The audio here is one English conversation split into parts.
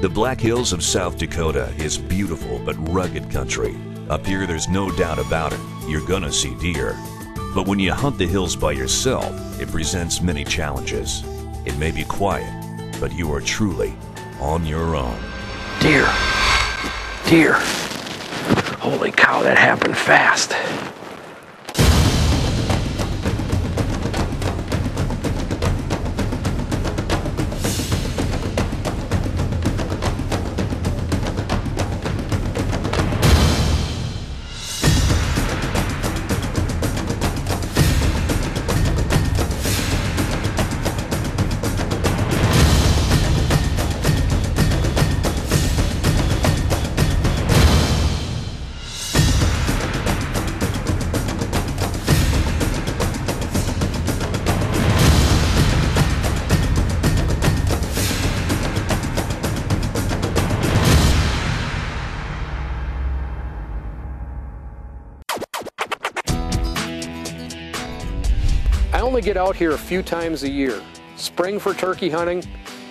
The Black Hills of South Dakota is beautiful but rugged country. Up here, there's no doubt about it, you're gonna see deer. But when you hunt the hills by yourself, it presents many challenges. It may be quiet, but you are truly on your own. Deer. Deer. Holy cow, that happened fast. I only get out here a few times a year. Spring for turkey hunting,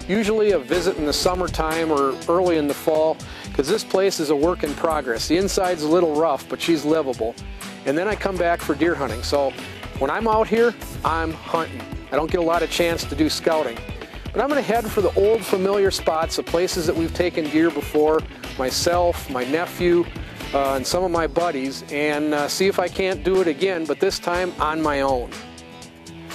usually a visit in the summertime or early in the fall, because this place is a work in progress. The inside's a little rough, but she's livable. And then I come back for deer hunting. So when I'm out here, I'm hunting. I don't get a lot of chance to do scouting. But I'm gonna head for the old familiar spots, the places that we've taken deer before, myself, my nephew, and some of my buddies, and see if I can't do it again, but this time on my own.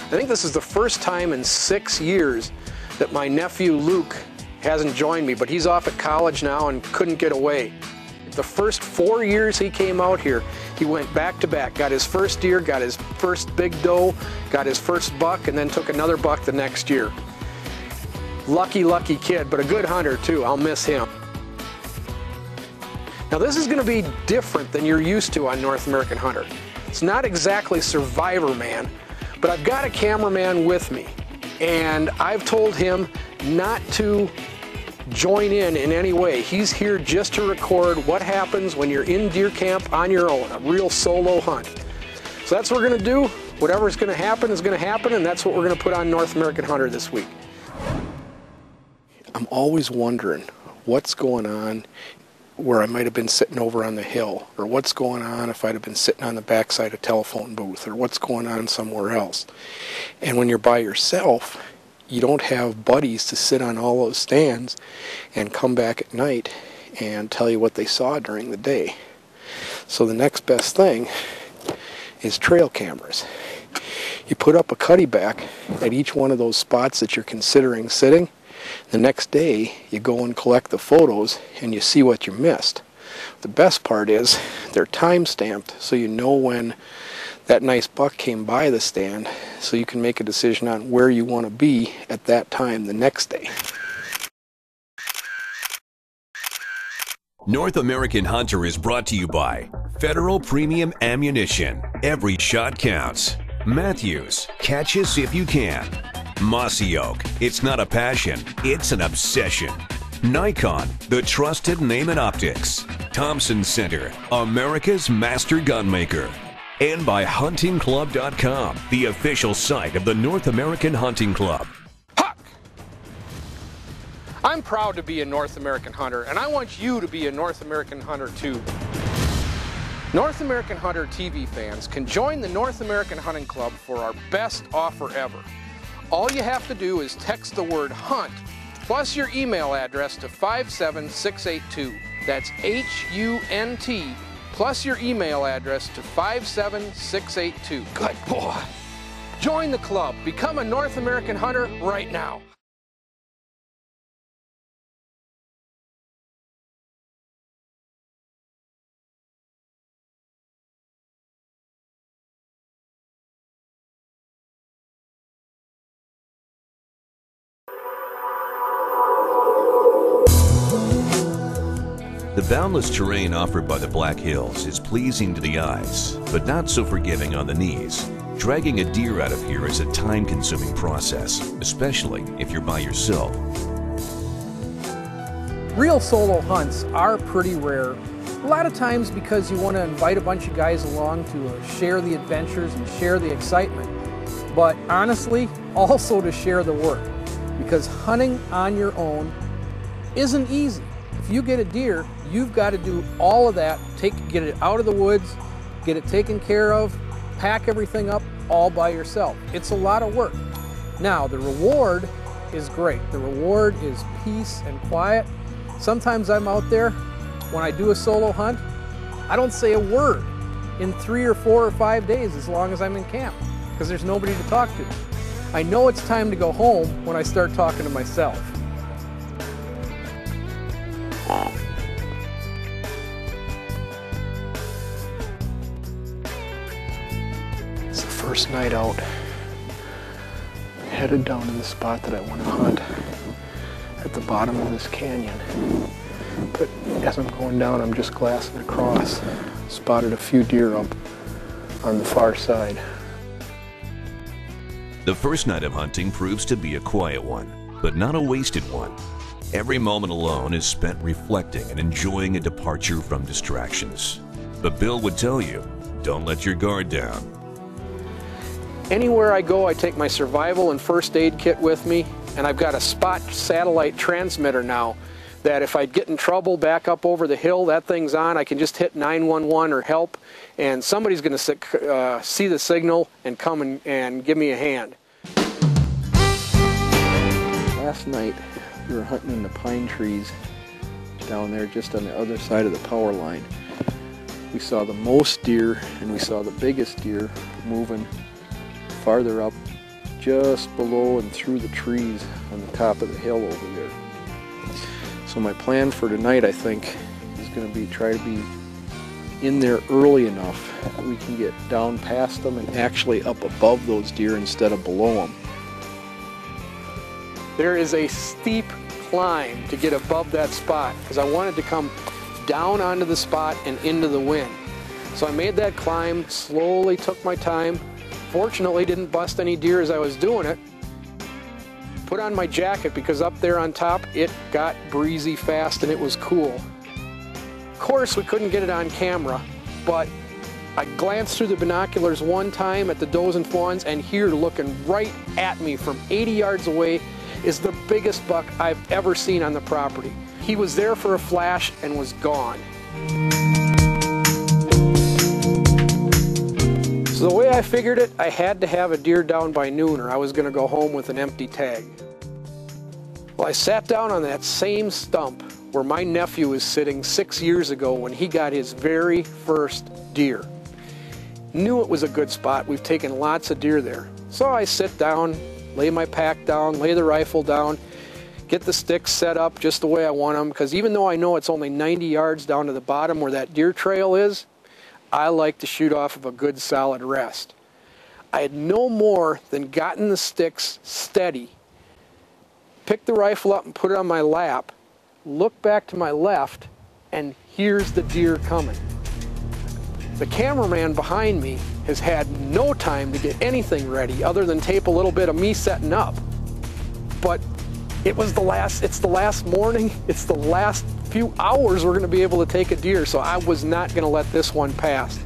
I think this is the first time in 6 years that my nephew Luke hasn't joined me, but he's off at college now and couldn't get away. The first 4 years he came out here, he went back to back, got his first deer, got his first big doe, got his first buck, and then took another buck the next year. Lucky, lucky kid, but a good hunter too. I'll miss him. Now this is going to be different than you're used to on North American Hunter. It's not exactly Survivor Man, but I've got a cameraman with me, and I've told him not to join in any way. He's here just to record what happens when you're in deer camp on your own, a real solo hunt. So that's what we're going to do. Whatever's going to happen is going to happen, and that's what we're going to put on North American Hunter this week. I'm always wondering what's going on where I might have been sitting over on the hill, or what's going on if I'd have been sitting on the backside of a telephone booth, or what's going on somewhere else. And when you're by yourself, you don't have buddies to sit on all those stands and come back at night and tell you what they saw during the day. So the next best thing is trail cameras. You put up a cuddy back at each one of those spots that you're considering sitting. The next day, you go and collect the photos and you see what you missed. The best part is they're time-stamped, so you know when that nice buck came by the stand, so you can make a decision on where you want to be at that time the next day. North American Hunter is brought to you by Federal Premium Ammunition. Every shot counts. Matthews, catch us if you can. Mossy Oak, it's not a passion, it's an obsession. Nikon, the trusted name in optics. Thompson Center, America's master gunmaker. And by huntingclub.com, the official site of the North American Hunting Club. Huck! I'm proud to be a North American Hunter, and I want you to be a North American Hunter too. North American Hunter TV fans can join the North American Hunting Club for our best offer ever. All you have to do is text the word HUNT plus your email address to 57682. That's HUNT plus your email address to 57682. Good boy. Join the club. Become a North American Hunter right now. The boundless terrain offered by the Black Hills is pleasing to the eyes, but not so forgiving on the knees. Dragging a deer out of here is a time-consuming process, especially if you're by yourself. Real solo hunts are pretty rare. A lot of times because you want to invite a bunch of guys along to share the adventures and share the excitement. But honestly, also to share the work. Because hunting on your own isn't easy. If you get a deer, you've got to do all of that, get it out of the woods, get it taken care of, pack everything up all by yourself. It's a lot of work. Now, the reward is great. The reward is peace and quiet. Sometimes I'm out there, when I do a solo hunt, I don't say a word in 3 or 4 or 5 days as long as I'm in camp, because there's nobody to talk to. I know it's time to go home when I start talking to myself. It's the first night out. Headed down to the spot that I want to hunt at the bottom of this canyon. But as I'm going down, I'm just glassing across. Spotted a few deer up on the far side. The first night of hunting proves to be a quiet one, but not a wasted one. Every moment alone is spent reflecting and enjoying a departure from distractions. But Bill would tell you, don't let your guard down. Anywhere I go, I take my survival and first aid kit with me, and I've got a spot satellite transmitter now that if I get in trouble back up over the hill, that thing's on. I can just hit 911 or help, and somebody's going to see the signal and come and give me a hand. Last night, we were hunting in the pine trees down there just on the other side of the power line. We saw the most deer, and we saw the biggest deer moving farther up, just below and through the trees on the top of the hill over there. So my plan for tonight, I think, is going to be try to be in there early enough that we can get down past them and actually up above those deer instead of below them. There is a steep climb to get above that spot because I wanted to come down onto the spot and into the wind. So I made that climb, slowly took my time. Fortunately, didn't bust any deer as I was doing it. Put on my jacket because up there on top, it got breezy fast and it was cool. Of course, we couldn't get it on camera, but I glanced through the binoculars one time at the does and fawns, and here, looking right at me from 80 yards away, is the biggest buck I've ever seen on the property. He was there for a flash and was gone. So the way I figured it, I had to have a deer down by noon or I was going to go home with an empty tag. Well, I sat down on that same stump where my nephew was sitting 6 years ago when he got his very first deer. Knew it was a good spot. We've taken lots of deer there. So I sit down, lay my pack down, lay the rifle down, get the sticks set up just the way I want them, because even though I know it's only 90 yards down to the bottom where that deer trail is, I like to shoot off of a good solid rest. I had no more than gotten the sticks steady, picked the rifle up and put it on my lap, look back to my left, and here's the deer coming. The cameraman behind me has had no time to get anything ready other than tape a little bit of me setting up. But it's the last morning, it's the last few hours we're going to be able to take a deer, so I was not going to let this one pass.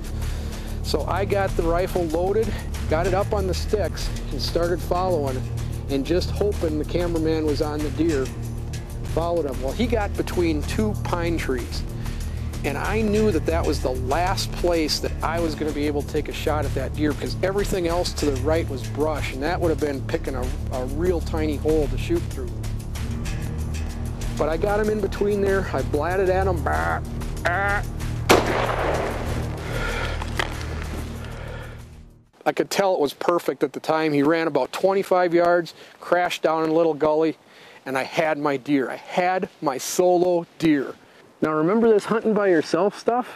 So I got the rifle loaded, got it up on the sticks, and started following, and just hoping the cameraman was on the deer. Followed him. Well, he got between 2 pine trees, and I knew that that was the last place that I was going to be able to take a shot at that deer, because everything else to the right was brush, and that would have been picking a real tiny hole to shoot through. But I got him in between there. I blatted at him. I could tell it was perfect at the time. He ran about 25 yards, crashed down in a little gully, and I had my deer. I had my solo deer. Now remember this hunting by yourself stuff?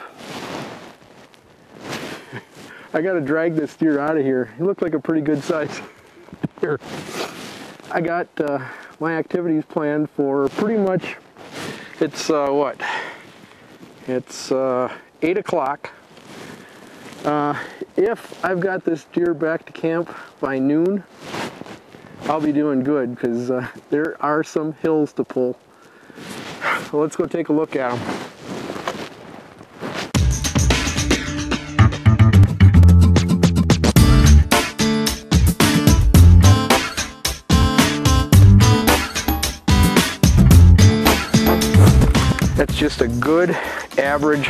I gotta drag this deer out of here. He looked like a pretty good size deer. I got my activities planned for pretty much, it's what? It's 8 o'clock. If I've got this deer back to camp by noon, I'll be doing good, because there are some hills to pull. So let's go take a look at them. just a good average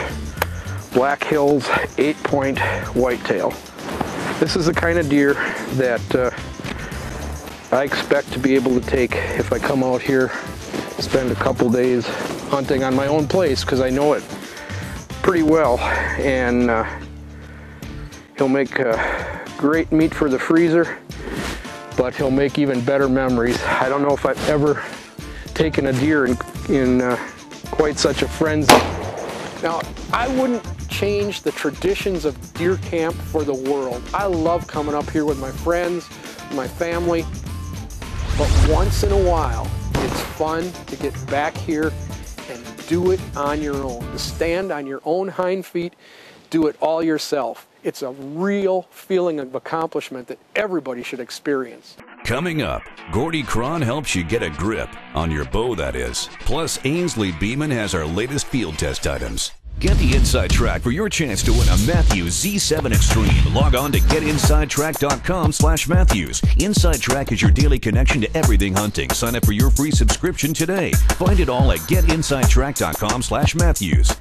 Black Hills 8-point whitetail. This is the kind of deer that I expect to be able to take if I come out here, spend a couple days hunting on my own place, because I know it pretty well. And he'll make great meat for the freezer, but he'll make even better memories. I don't know if I've ever taken a deer in quite such a frenzy. Now, I wouldn't change the traditions of deer camp for the world. I love coming up here with my friends, my family, but once in a while, it's fun to get back here and do it on your own. To stand on your own hind feet, do it all yourself. It's a real feeling of accomplishment that everybody should experience. Coming up, Gordy Cron helps you get a grip on your bow, that is. Plus, Ainsley Beeman has our latest field test items. Get the inside track for your chance to win a Mathews Z7 Extreme. Log on to getinsidetrack.com/Mathews. Inside Track is your daily connection to everything hunting. Sign up for your free subscription today. Find it all at getinsidetrack.com/Mathews.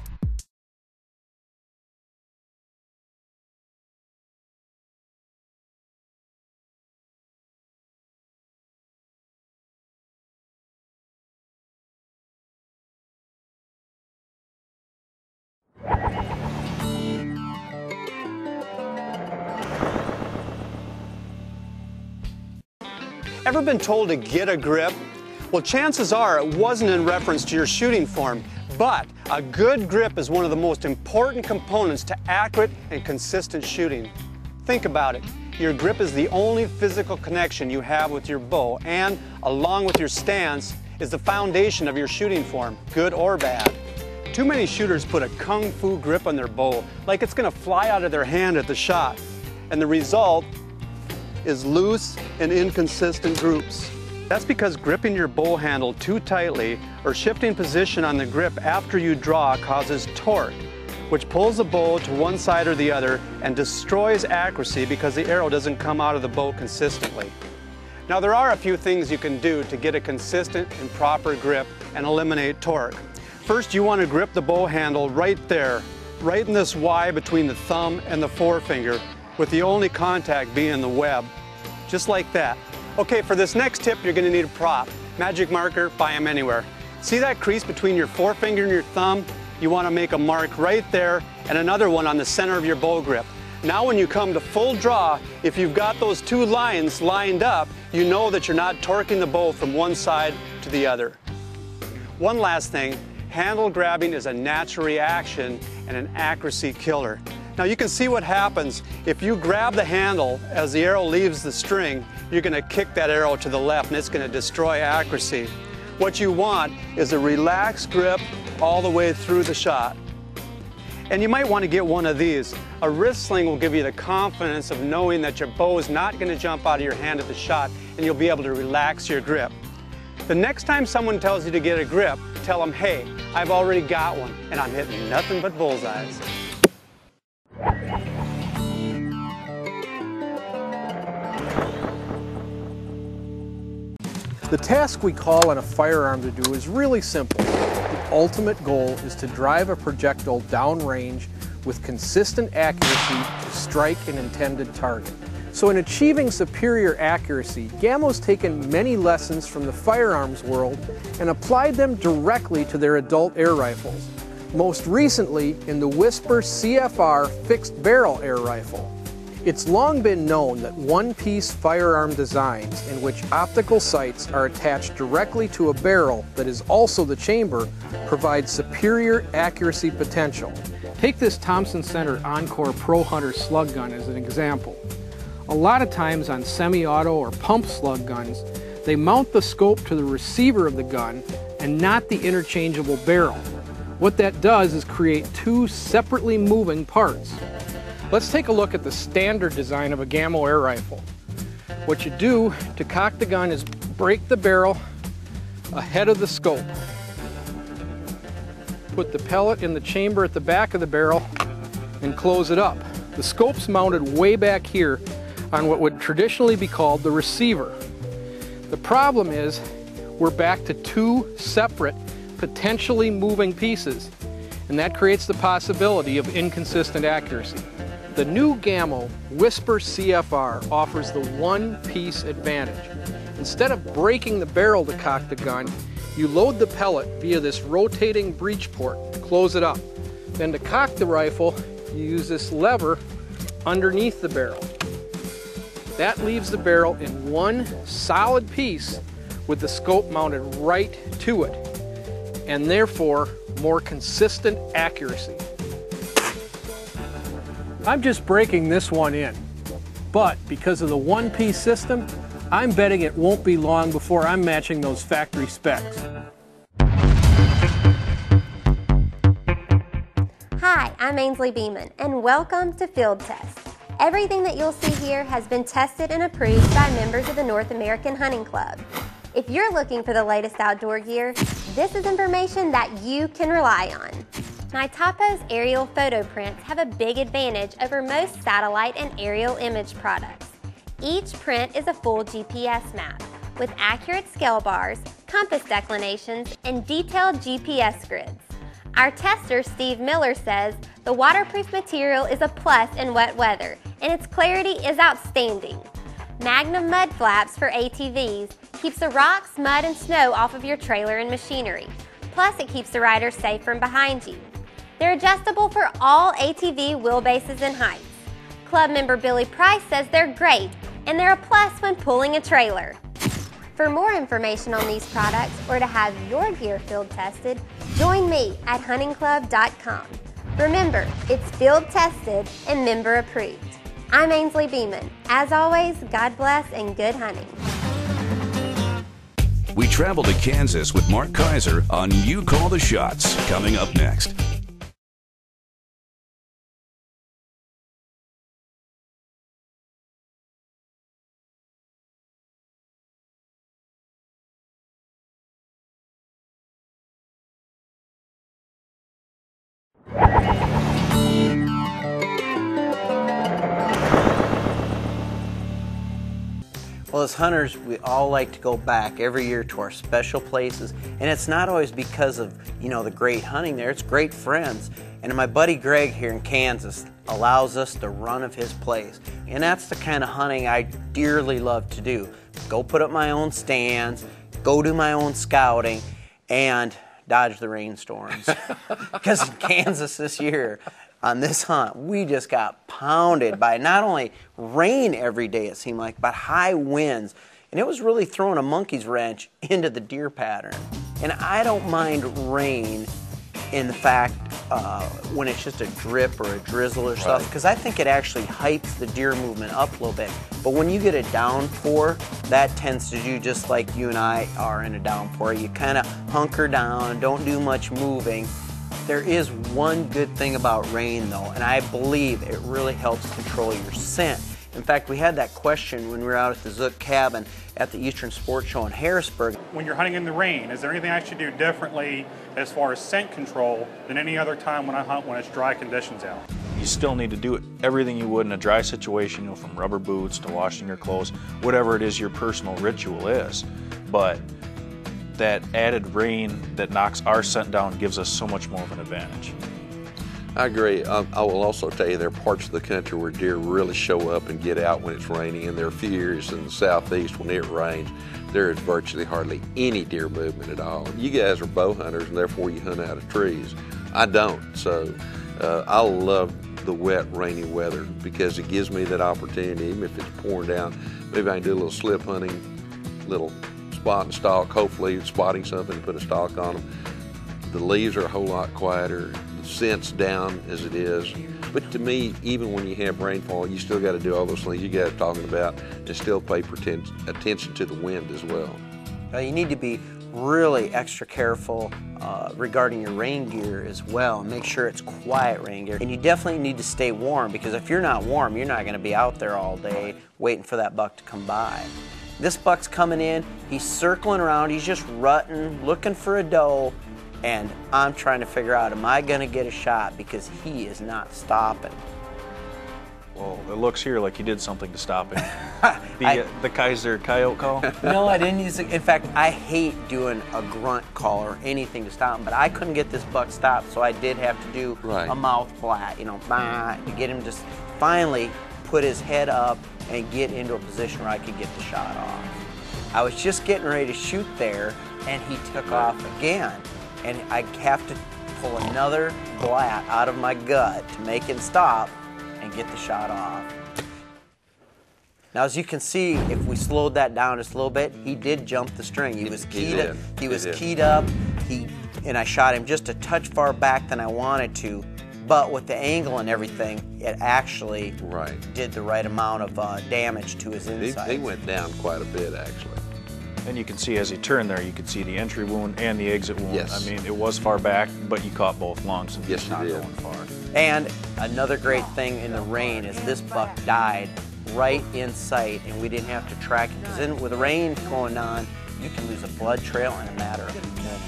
Ever been told to get a grip? Well, chances are it wasn't in reference to your shooting form, but a good grip is one of the most important components to accurate and consistent shooting. Think about it. Your grip is the only physical connection you have with your bow, and along with your stance is the foundation of your shooting form, good or bad. Too many shooters put a kung fu grip on their bow, like it's going to fly out of their hand at the shot, and the result is loose and inconsistent groups. That's because gripping your bow handle too tightly or shifting position on the grip after you draw causes torque, which pulls the bow to one side or the other and destroys accuracy because the arrow doesn't come out of the bow consistently. Now, there are a few things you can do to get a consistent and proper grip and eliminate torque. First, you want to grip the bow handle right there, right in this Y between the thumb and the forefinger, with the only contact being the web, just like that. Okay, for this next tip, you're going to need a prop. Magic marker, buy them anywhere. See that crease between your forefinger and your thumb? You want to make a mark right there and another one on the center of your bow grip. Now when you come to full draw, if you've got those two lines lined up, you know that you're not torquing the bow from one side to the other. One last thing, handle grabbing is a natural reaction and an accuracy killer. Now you can see what happens if you grab the handle as the arrow leaves the string. You're going to kick that arrow to the left and it's going to destroy accuracy. What you want is a relaxed grip all the way through the shot. And you might want to get one of these. A wrist sling will give you the confidence of knowing that your bow is not going to jump out of your hand at the shot, and you'll be able to relax your grip. The next time someone tells you to get a grip, tell them, hey, I've already got one and I'm hitting nothing but bullseyes. The task we call on a firearm to do is really simple. The ultimate goal is to drive a projectile downrange with consistent accuracy to strike an intended target. So in achieving superior accuracy, Gamo's taken many lessons from the firearms world and applied them directly to their adult air rifles. Most recently in the Whisper CFR fixed barrel air rifle. It's long been known that one-piece firearm designs in which optical sights are attached directly to a barrel that is also the chamber provide superior accuracy potential. Take this Thompson Center Encore Pro Hunter slug gun as an example. A lot of times on semi-auto or pump slug guns, they mount the scope to the receiver of the gun and not the interchangeable barrel. What that does is create two separately moving parts. Let's take a look at the standard design of a Gamo air rifle. What you do to cock the gun is break the barrel ahead of the scope. Put the pellet in the chamber at the back of the barrel and close it up. The scope's mounted way back here on what would traditionally be called the receiver. The problem is we're back to two separate potentially moving pieces, and that creates the possibility of inconsistent accuracy. The new Gammo Whisper CFR offers the one-piece advantage. Instead of breaking the barrel to cock the gun, you load the pellet via this rotating breech port to close it up. Then to cock the rifle, you use this lever underneath the barrel. That leaves the barrel in one solid piece with the scope mounted right to it, and therefore more consistent accuracy. I'm just breaking this one in, but because of the one-piece system, I'm betting it won't be long before I'm matching those factory specs. Hi, I'm Ainsley Beeman, and welcome to Field Test. Everything that you'll see here has been tested and approved by members of the North American Hunting Club. If you're looking for the latest outdoor gear, this is information that you can rely on. Nitopo's aerial photo prints have a big advantage over most satellite and aerial image products. Each print is a full GPS map with accurate scale bars, compass declinations, and detailed GPS grids. Our tester, Steve Miller, says the waterproof material is a plus in wet weather, and its clarity is outstanding. Magnum mud flaps for ATVs keeps the rocks, mud, and snow off of your trailer and machinery. Plus, it keeps the rider safe from behind you. They're adjustable for all ATV wheelbases and heights. Club member Billy Price says they're great, and they're a plus when pulling a trailer. For more information on these products or to have your gear field tested, join me at huntingclub.com. Remember, it's field tested and member approved. I'm Ainsley Beeman. As always, God bless and good hunting. We travel to Kansas with Mark Kaiser on You Call the Shots, coming up next. Well, as hunters, we all like to go back every year to our special places, and it's not always because of, the great hunting there. It's great friends. And my buddy Greg here in Kansas allows us the run of his place. And that's the kind of hunting I dearly love to do. Go put up my own stands, go do my own scouting, and dodge the rainstorms. Because in Kansas this year, on this hunt, we just got pounded by not only rain every day, it seemed like, but high winds. And it was really throwing a monkey's wrench into the deer pattern. And I don't mind rain in the fact when it's just a drip or a drizzle or stuff, because I think it actually hypes the deer movement up a little bit. But when you get a downpour, that tends to do just like you and I are in a downpour. You kind of hunker down, don't do much moving. There is one good thing about rain though, and I believe it really helps control your scent. In fact, we had that question when we were out at the Zook cabin at the Eastern Sports Show in Harrisburg. When you're hunting in the rain, is there anything I should do differently as far as scent control than any other time when I hunt when it's dry conditions out? You still need to do everything you would in a dry situation, from rubber boots to washing your clothes, whatever it is your personal ritual is. But that added rain that knocks our scent down gives us so much more of an advantage. I agree. I will also tell you there are parts of the country where deer really show up and get out when it's raining, and there are a few areas in the southeast when it rains, there is virtually hardly any deer movement at all. You guys are bow hunters, and therefore you hunt out of trees. I don't, so I love the wet, rainy weather because it gives me that opportunity, even if it's pouring down, maybe I can do a little slip hunting, little spot and stalk, hopefully spotting something, put a stalk on them. The leaves are a whole lot quieter, the scent's down as it is. But to me, even when you have rainfall, you still got to do all those things you guys are talking about and still pay attention to the wind as well. You need to be really extra careful regarding your rain gear as well, and make sure it's quiet rain gear. And you definitely need to stay warm, because if you're not warm, you're not going to be out there all day waiting for that buck to come by. This buck's coming in, he's circling around, he's just rutting, looking for a doe, and I'm trying to figure out, am I going to get a shot, because he is not stopping. Well, it looks here like you did something to stop it. The Kaiser coyote call? No, I didn't use it. In fact, I hate doing a grunt call or anything to stop him, but I couldn't get this buck stopped, so I did have to do a mouth flat, to get him to finally put his head up and get into a position where I could get the shot off. I was just getting ready to shoot there, and he took off again, and I have to pull another blat out of my gut to make him stop and get the shot off. Now, as you can see, if we slowed that down just a little bit, he did jump the string. He was keyed up. He was keyed up. And I shot him just a touch far back than I wanted to, but with the angle and everything, it actually did the right amount of damage to his inside. He went down quite a bit, actually. And you can see as he turned there, you could see the entry wound and the exit wound. Yes. I mean, it was far back, but you caught both lungs and yes, not you did. going far. And another great thing in the rain is this buck died right in sight, and we didn't have to track it. Because with the rain going on, you can lose a blood trail in a matter of minutes.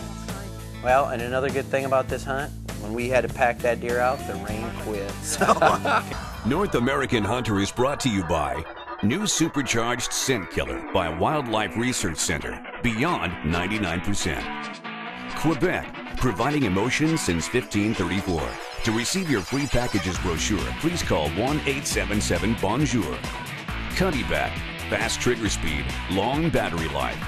Well, and another good thing about this hunt, when we had to pack that deer out, the rain quit. So. North American Hunter is brought to you by new supercharged scent killer by Wildlife Research Center, Beyond 99%. Quebec, providing emotion since 1534. To receive your free packages brochure, please call 1-877-BONJOUR. Cuddyback, fast trigger speed, long battery life.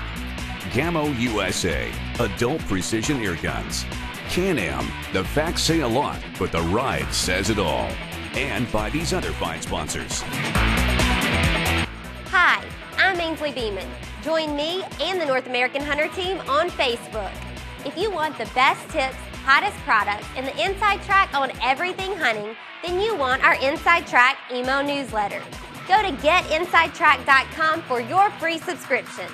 Camo USA, adult precision ear guns. Can-Am, the facts say a lot, but the ride says it all. And by these other fine sponsors. Hi, I'm Ainsley Beeman. Join me and the North American Hunter team on Facebook. If you want the best tips, hottest products, and the inside track on everything hunting, then you want our Inside Track email newsletter. Go to getinsidetrack.com for your free subscription.